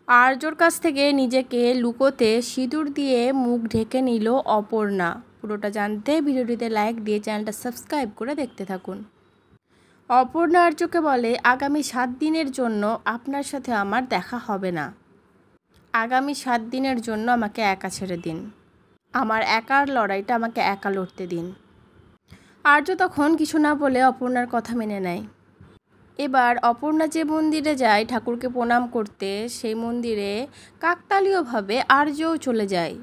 আর্যর কাছ থেকে নিজেকে লুকোতে সিঁদুর দিয়ে মুখ ঢেকে নিল অপর্ণা। পুরোটা জানতে ভিডিওটিতে লাইক দিয়ে চ্যানেলটা সাবস্ক্রাইব করে দেখতে থাকুন। অপর্ণা আর্যকে বলে, আগামী 7 দিনের জন্য আপনার সাথে আমার দেখা হবে না। আগামী 7 দিনের জন্য আমাকে একা ছেড়ে দিন। আমার একার লড়াইটা আমাকে একা লড়তে দিন। আর্য তখন কিছু না বলে অপর্ণার কথা মেনে নেয়। এবার অপর্ণা যে মন্দিরে যায় ঠাকুরকে প্রণাম করতে, সেই মন্দিরে কাকতালীয়ভাবে আর্যও চলে যায়।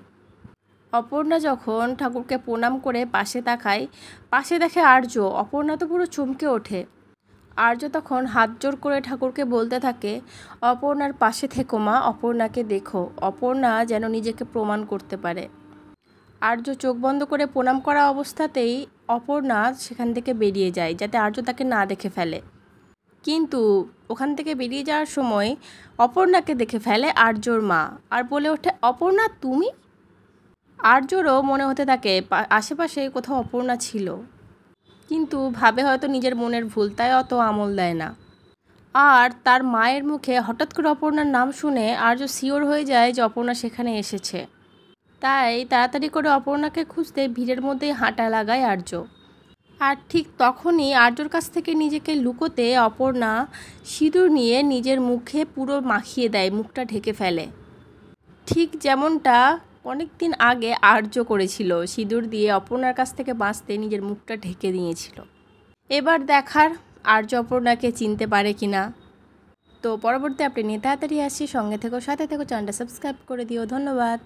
অপর্ণা যখন ঠাকুরকে প্রণাম করে পাশে তাকায়, পাশে দেখে আর্য। অপর্ণা তো পুরো চমকে ওঠে। আর্য তখন হাত জোড় করে ঠাকুরকে বলতে থাকে, অপর্ণার পাশে থেকো মা, অপর্ণাকে দেখো, অপর্ণা যেন নিজেকে প্রমাণ করতে পারে। আর্য চোখ বন্ধ করে প্রণাম করা অবস্থাতেই অপর্ণা সেখান থেকে বেরিয়ে যায়, যাতে আর্য তাকে না দেখে ফেলে। কিন্তু ওখান থেকে বেরিয়ে যাওয়ার সময় অপর্ণাকে দেখে ফেলে আর্যর মা, আর বলে ওঠে, অপর্ণা তুমি? আর্যরও মনে হতে থাকে আশেপাশে কোথাও অপর্ণা ছিল, কিন্তু ভাবে হয়তো নিজের মনের ভুল, তাই অত আমল দেয় না। আর তার মায়ের মুখে হঠাৎ করে অপর্ণার নাম শুনে আর্য শিওর হয়ে যায় যে অপর্ণা সেখানে এসেছে। তাই তাড়াতাড়ি করে অপর্ণাকে খুঁজতে ভিড়ের মধ্যেই হাঁটা লাগায় আর্য। আর ঠিক তখনই আর্যর কাছ থেকে নিজেকে লুকোতে অপর্ণা সিঁদুর নিয়ে নিজের মুখে পুরো মাখিয়ে দেয়, মুখটা ঢেকে ফেলে। ঠিক যেমনটা অনেক দিন আগে আর্য করেছিল, সিঁদুর দিয়ে অপর্ণার কাছ থেকে বাঁচতে নিজের মুখটা ঢেকে দিয়েছিল। এবার দেখার আর্য অপর্ণাকে চিনতে পারে কিনা। তো পরবর্তী আপডেট নিয়ে তাড়াতাড়ি আসি, সঙ্গে থেকো, সাথে থেকো, চ্যানেলটা সাবস্ক্রাইব করে দিও। ধন্যবাদ।